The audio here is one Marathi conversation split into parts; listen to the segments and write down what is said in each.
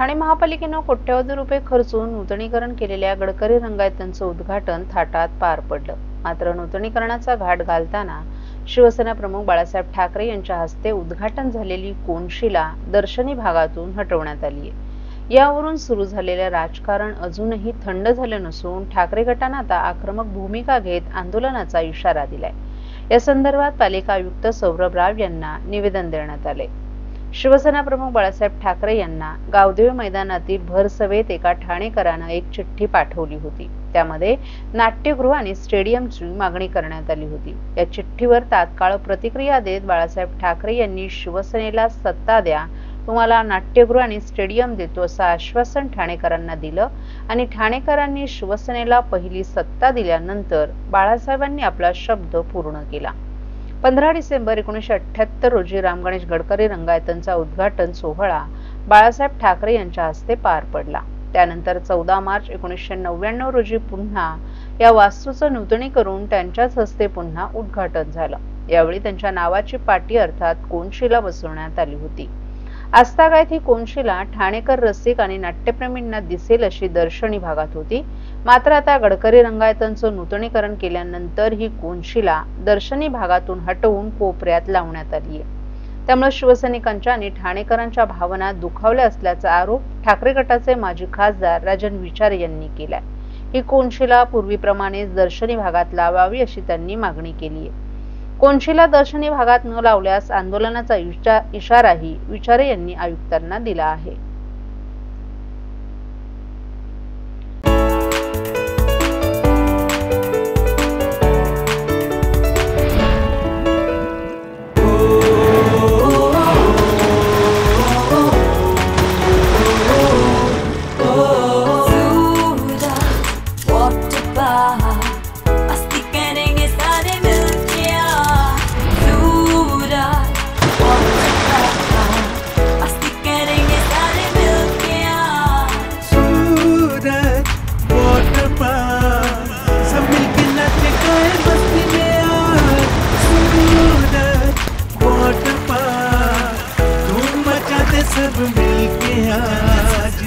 ठाणे महापालिकेने कोट्यवधी रुपये खर्चून नूतनीकरण केलेल्या गडकरी रंगायतांचं उद्घाटन थाटात पार पडलं। मात्र नूतनीकरणाचा घाट घालताना शिवसेना प्रमुख बाळासाहेब ठाकरे यांच्या हस्ते उद्घाटन झालेली कोनशिला दर्शनी भागातून हटवण्यात आली आहे। यावरून सुरू झालेले राजकारण अजूनही थंड झाले नसून ठाकरे गटाने आता आक्रमक भूमिका घेत आंदोलनाचा इशारा दिलाय। या संदर्भात पालिका आयुक्त सौरभ राव यांना निवेदन देण्यात आले। शिवसेना प्रमुख बाळासाहेब ठाकरे यांना गावदेवी मैदानातील भर सभेत एका ठाणेकरानं एक चिठ्ठी पाठवली होती। त्यामध्ये नाट्यगृह आणि स्टेडियमची मागणी करण्यात आली होती। या चिठ्ठीवर तात्काळ प्रतिक्रिया देत बाळासाहेब ठाकरे यांनी शिवसेनेला सत्ता द्या, तुम्हाला नाट्यगृह आणि स्टेडियम देतो असं आश्वासन ठाणेकरांना दिलं आणि ठाणेकरांनी शिवसेनेला पहिली सत्ता दिल्यानंतर बाळासाहेबांनी आपला शब्द पूर्ण केला। 15 डिसेंबर 1978 रोजी राम गणेश गडकरी रंगायतांचा उद्घाटन सोहळा बाळासाहेब ठाकरे यांच्या हस्ते पार पडला। त्यानंतर 14 मार्च 1999 रोजी पुन्हा या वास्तूचं नूतनीकरण त्यांच्याच हस्ते पुन्हा उद्घाटन झालं। यावेळी त्यांच्या नावाची पाटी अर्थात कोनशिला बसवण्यात आली होती। आजतागायत ही कोनशिला ठाणेकर रसिक आणि नाट्यप्रेमींना दिसेल अशी दर्शनी भागात होती। मात्र आता गडकरी रंगायतांचं नूतनीकरण केल्यानंतर ही कोनशिला दर्शनी भागातून हटवून कोपऱ्यात लावण्यात आली आहे। त्यामुळे शिवसैनिकांच्या आणि ठाणेकरांच्या भावना दुखावल्या असल्याचा आरोप ठाकरे गटाचे माजी खासदार राजन विचारे यांनी केलाय। ही कोनशिला पूर्वीप्रमाणेच दर्शनी भागात लावावी अशी त्यांनी मागणी केली आहे। कोनशिला दर्शनी भागात न लावल्यास आंदोलनाचा इशाराही विचारे यांनी आयुक्तांना दिला आहे। सब मिलके आज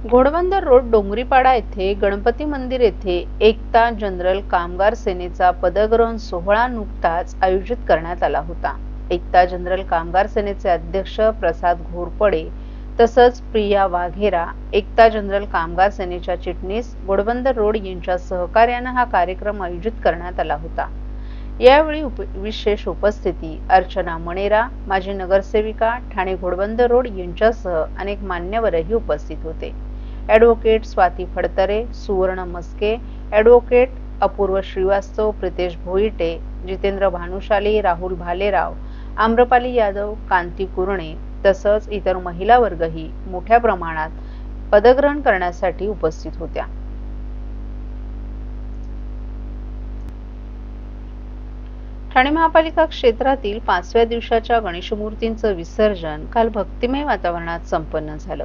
घोडबंदर रोड डोंगरीपाडा येथे गणपती मंदिर येथे एकता जनरल कामगार सेनेचा पदग्रहण सोहळा नुकताच आयोजित करण्यात आला होता। एकता जनरल कामगार सेनेचे अध्यक्ष प्रसाद घोरपडे तसंच प्रिया वाघेरा, एकता जनरल कामगार सेनेच्या चिटणीस घोडबंदर रोड यांच्या सहकार्याने हा कार्यक्रम आयोजित करण्यात आला होता। यावेळी विशेष उपस्थिती अर्चना मणेरा, माजी नगरसेविका ठाणे घोडबंदर रोड यांच्यासह अनेक मान्यवरही उपस्थित होते। ॲडव्होकेट स्वाती फडतरे, सुवर्ण मस्के, ॲडव्होकेट अपूर्व श्रीवास्तव, प्रितेश भोईटे, जितेंद्र भानुशाली, राहुल भालेराव, आम्रपाली यादव, कांती कुरणे तसंच इतर महिला वर्गही मोठ्या प्रमाणात पदग्रहण करण्यासाठी उपस्थित होत्या। ठाणे महापालिका क्षेत्रातील 5व्या दिवसाच्या गणेश मूर्तींचं विसर्जन काल भक्तिमय वातावरणात संपन्न झालं।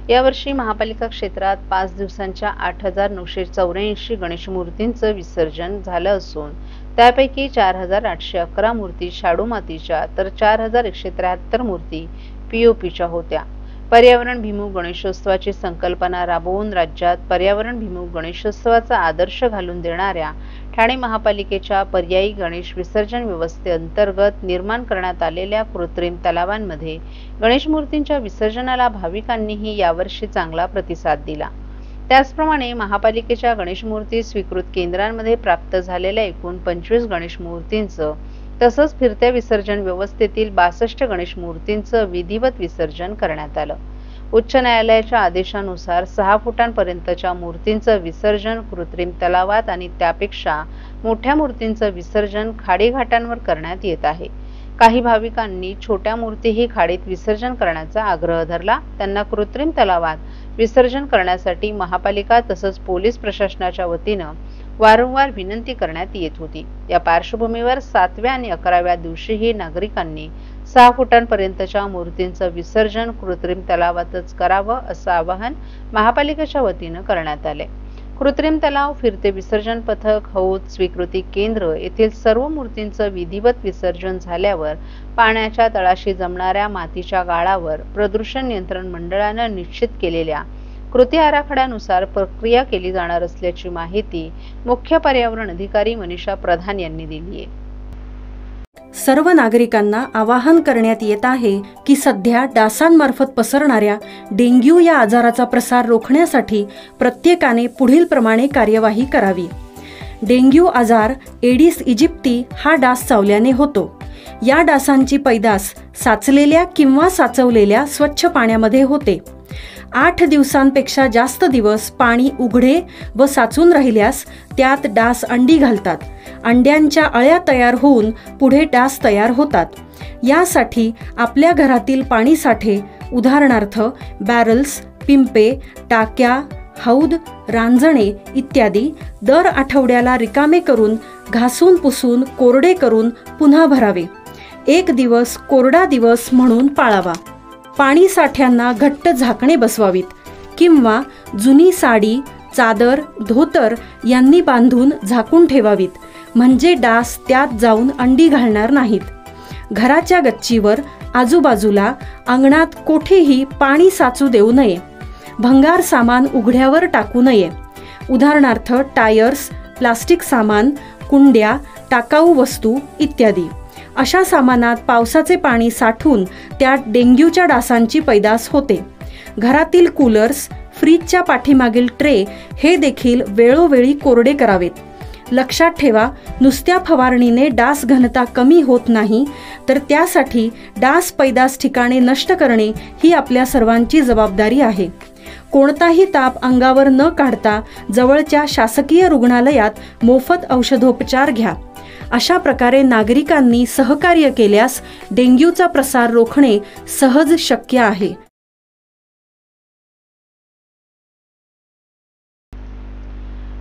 यावर्षी महापालिका क्षेत्रात 5 दिवसांच्या 8,984 गणेश मूर्तींचं विसर्जन झालं असून त्यापैकी 4,811 मूर्ती शाडू मातीच्या तर 4,173 मूर्ती पीओपीच्या होत्या। पर्यावरण भिमुख गणेशोत्सवाची संकल्पना राबवून राज्यात पर्यावरण भिमुख गणेशोत्सवाचा आदर्श घालून देणाऱ्या ठाणे महापालिकेच्या पर्यायी गणेश विसर्जन व्यवस्थेअंतर्गत निर्माण करण्यात आलेल्या कृत्रिम तलावांमध्ये गणेश मूर्तींच्या विसर्जनाला भाविकांनीही यावर्षी चांगला प्रतिसाद दिला। त्याचप्रमाणे महापालिकेच्या गणेश मूर्ती स्वीकृत केंद्रांमध्ये प्राप्त झालेल्या एकूण 25 गणेश मूर्तींचं तसंच फिरत्या विसर्जन व्यवस्थेतील 62 गणेश मूर्तींचं विधिवत विसर्जन करण्यात आलं। उच्च न्यायालयाच्या आदेशानुसार 6 फुटांपर्यंतच्या मूर्तींचं विसर्जन कृत्रिम तलावात आणि त्यापेक्षा मोठ्या मूर्तींचं विसर्जन खाडी घाटांवर करण्यात येत आहे। काही भाविकांनी छोट्या मूर्तीही खाडीत विसर्जन करण्याचा आग्रह धरला। त्यांना कृत्रिम तलावात विसर्जन करण्यासाठी महापालिका तसंच पोलीस प्रशासनाच्या वतीनं वारंवार विनंती करण्यात येत होती। या पार्श्वभूमीवर 7व्या आणि 11व्या दिवशीही नागरिकांनी 6 फुटांपर्यंतच्या मूर्तींचं विसर्जन कृत्रिम तलावातच करावं असं आवाहन महापालिकेच्या वतीनं करण्यात आले. कृत्रिम तलाव, फिरते विसर्जन पथक, हौद, स्वीकृती केंद्र येथील सर्व मूर्तींचं विधिवत विसर्जन झाल्यावर पाण्याच्या तळाशी जमणाऱ्या मातीच्या गाळावर प्रदूषण नियंत्रण मंडळानं निश्चित केलेल्या कृती आराखड्यानुसार प्रक्रिया केली जाणार असल्याची माहिती मुख्य पर्यावरण अधिकारी मनीषा प्रधान यांनी दिली आहे. सर्व नागरिकांना आवाहन करण्यात येत आहे की सध्या डासांमार्फत पसरणाऱ्या डेंग्यू या आजाराचा प्रसार रोखण्यासाठी प्रत्येकाने पुढील प्रमाणे कार्यवाही करावी. डेंग्यू आजार एडिस इजिप्ती हा डास चावल्याने होतो. या डासांची पैदास साचलेल्या किंवा साचवलेल्या स्वच्छ पाण्यामध्ये होते. 8 दिवसांपेक्षा जास्त दिवस पाणी उघडे व साचून राहिल्यास त्यात डास अंडी घालतात. अंड्यांच्या अळ्या तयार होऊन पुढे डास तयार होतात. यासाठी आपल्या घरातील पाणी साठे, उदाहरणार्थ बॅरल्स, पिंपे, टाक्या, हौद, रांजणे इत्यादी दर आठवड्याला रिकामे करून घासून पुसून कोरडे करून पुन्हा भरावे. 1 दिवस कोरडा दिवस म्हणून पाळावा. पाणी साठ्यांना घट्ट झाकणे बसवावीत किंवा जुनी साडी, चादर, धोतर यांनी बांधून झाकून ठेवावीत, म्हणजे डास त्यात जाऊन अंडी घालणार नाहीत. घराच्या गच्चीवर, आजूबाजूला, अंगणात कोठेही पाणी साचू देऊ नये. भंगार सामान उघड्यावर टाकू नये. उदाहरणार्थ टायर्स, प्लास्टिक सामान, कुंड्या, टाकाऊ वस्तू इत्यादी. अशा सामानात पावसाचे पाणी साठून त्यात डेंग्यूच्या डासांची पैदास होते. घरातील कूलर्स, फ्रीजच्या पाठीमागील ट्रे हे देखील वेळोवेळी कोरडे करावेत. लक्षात ठेवा, नुसत्या फवारणीने डास घनता कमी होत नाही, तर त्यासाठी डास पैदास ठिकाणे नष्ट करणे ही आपल्या सर्वांची जबाबदारी आहे. कोणताही ताप अंगावर न काढता जवळच्या शासकीय रुग्णालयात मोफत औषधोपचार घ्या. अशा प्रकारे नागरिकांनी सहकार्य केल्यास डेंग्यूचा प्रसार रोखणे सहज शक्य आहे.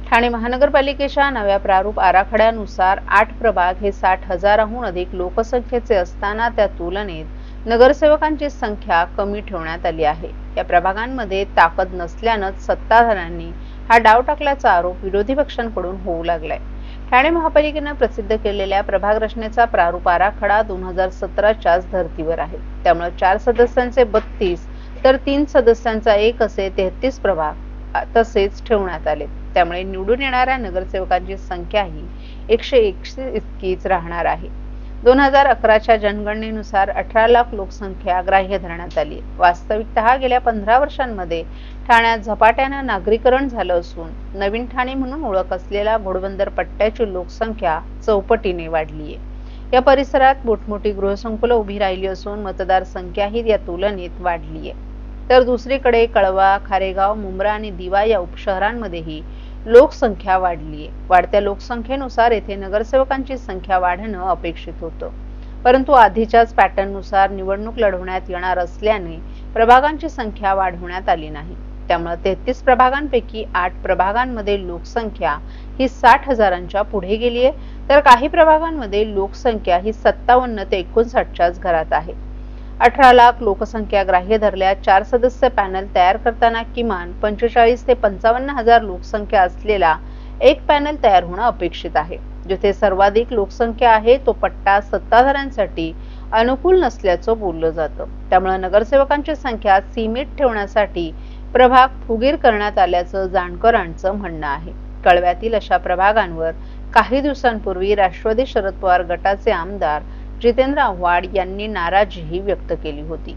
ठाणे महानगरपालिकेच्या नव्या प्रारूप आराखड्यानुसार 8 प्रभाग हे 60,000हून अधिक लोकसंख्येचे असताना त्या तुलनेत नगरसेवकांची संख्या कमी ठेवण्यात आली आहे. या प्रभागांमध्ये ताकद नसल्यानंच सत्ताधाऱ्यांनी हा डाव टाकल्याचा आरोप विरोधी पक्षांकडून होऊ लागलाय. ठाणे महापालिकेनं प्रसिद्ध केलेल्या प्रभाग रचनेचा प्रारूप आराखडा 2017च्याच धर्तीवर आहे. त्यामुळे 4 सदस्यांचे 32 तर 3 सदस्यांचा 1 असे 33 प्रभाग तसेच ठेवण्यात आले. त्यामुळे निवडून येणाऱ्या नगरसेवकांची संख्याही 101 इतकीच राहणार आहे. 2011च्या जनगणनेनुसार 18 लाख लोकसंख्या ग्राह्य धरण्यात आली. वास्तविकतः गेल्या 15 वर्षांमध्ये ठाण्यात झपाट्यानं नागरीकरण झालं असून नवीन ठाणे म्हणून ओळख असलेल्या घोडबंदर पट्ट्याची लोकसंख्या चौपटीने वाढली आहे. या परिसरात मोठमोठी गृहसंकुलं उभी राहिली असून मतदार संख्याही या तुलनेत वाढली आहे. तर दुसरीकडे कळवा, खारेगाव, मुंब्रा आणि दिवा या उपशहरांमध्येही लोकसंख्या वाढली आहे. वाढत्या लोकसंख्येनुसार येथे नगरसेवकांची संख्या वाढणं अपेक्षित होतं, परंतु आधीच्याच पॅटर्ननुसार निवडणूक लढवण्यात येणार असल्याने प्रभागांची संख्या वाढवण्यात आली नाही. त्यामुळे 33 प्रभागांपैकी 8 प्रभागांमध्ये लोकसंख्या ही 60,000च्या पुढे गेली आहे, तर काही प्रभागांमध्ये लोकसंख्या ही 57 ते 59च्याच घरात आहे. 18 लाख लोकसंख्या ग्राह्य धरल्या 4 सदस्य पॅनल तयार करताना किमान 45 ते 55,000 लोकसंख्या असलेला एक पॅनल तयार होणं अपेक्षित आहे. जिथे सर्वाधिक लोकसंख्या आहे तो पट्टा सत्ताधाऱ्यांसाठी अनुकूल नसल्याचं बोललं जातं. त्यामुळे नगरसेवकांची संख्या सीमित ठेवण्यासाठी प्रभाग फुगीर करण्यात आल्याचं जाणकारांचं म्हणणं आहे. कळव्यातील अशा प्रभागांवर काही दिवसांपूर्वी राष्ट्रवादी शरद पवार गटाचे आमदार जितेंद्र आव्हाड यांनी नाराजीही व्यक्त केली होती.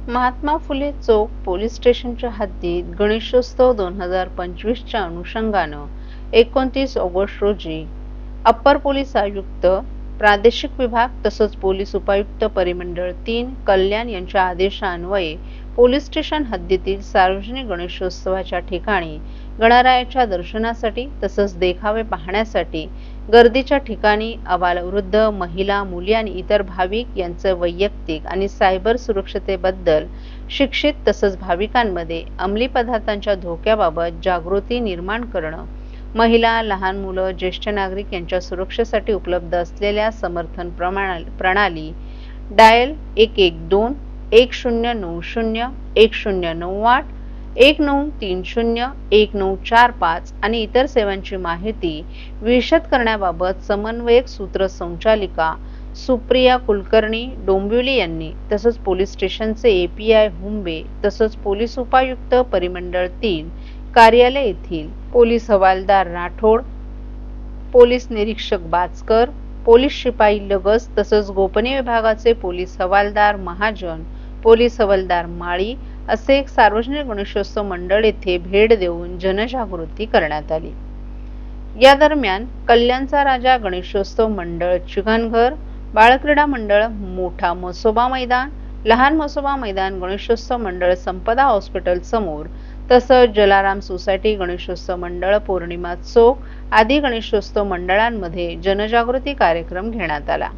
महात्मा फुले चौक पोलीस स्टेशनच्या हद्दीत गणेशोत्सव 2025च्या अनुषंगानं 29 ऑगस्ट रोजी अप्पर पोलीस आयुक्त, प्रादेशिक विभाग तसंच पोलीस उपायुक्त परिमंडळ 3 कल्याण यांच्या आदेशान्वये पोलीस स्टेशन हद्दीतील सार्वजनिक गणेशोत्सवाच्या ठिकाणी गणरायाच्या दर्शनासाठी तसंच देखावे पाहण्यासाठी गर्दीच्या ठिकाणी अबालवृद्ध, महिला, मुली आणि इतर भाविक यांचं वैयक्तिक आणि सायबर सुरक्षतेबद्दल शिक्षित तसंच भाविकांमध्ये अंमली पदार्थांच्या धोक्याबाबत जागृती निर्माण करणं, महिला, लहान मुलं, ज्येष्ठ नागरिक यांच्या सुरक्षेसाठी उपलब्ध असलेल्या समर्थन प्रणाली डायल 112 1090 1098 1930 1945 आणि इतर सेवांची माहिती विशद करण्याबाबत समन्वयक सूत्रसंचालिका सुप्रिया कुलकर्णी डोंबिवली यांनी तसंच पोलीस स्टेशनचे API हुंबे तसंच पोलीस उपायुक्त परिमंडळ 3 कार्यालय येथील पोलीस हवालदार राठोड, पोलीस निरीक्षक बाचकर, पोलीस शिपाई लगस तसंच गोपनीय विभागाचे पोलीस हवालदार महाजन, पोलीस हवालदार माळी असे एक सार्वजनिक गणेशोत्सव मंडळ येथे भेट देऊन जनजागृती करण्यात आली। या दरम्यान कल्याणचा राजा गणेशोत्सव मंडळ चिघनघर, बाळक्रीडा मंडळ मोठा मसोबा मैदान, लहान मसोबा मैदान गणेशोत्सव मंडळ संपदा हॉस्पिटल समोर तसंच जलाराम सोसायटी गणेशोत्सव मंडळ पौर्णिमा चौक आदी गणेशोत्सव मंडळांमध्ये जनजागृती कार्यक्रम घेण्यात आला।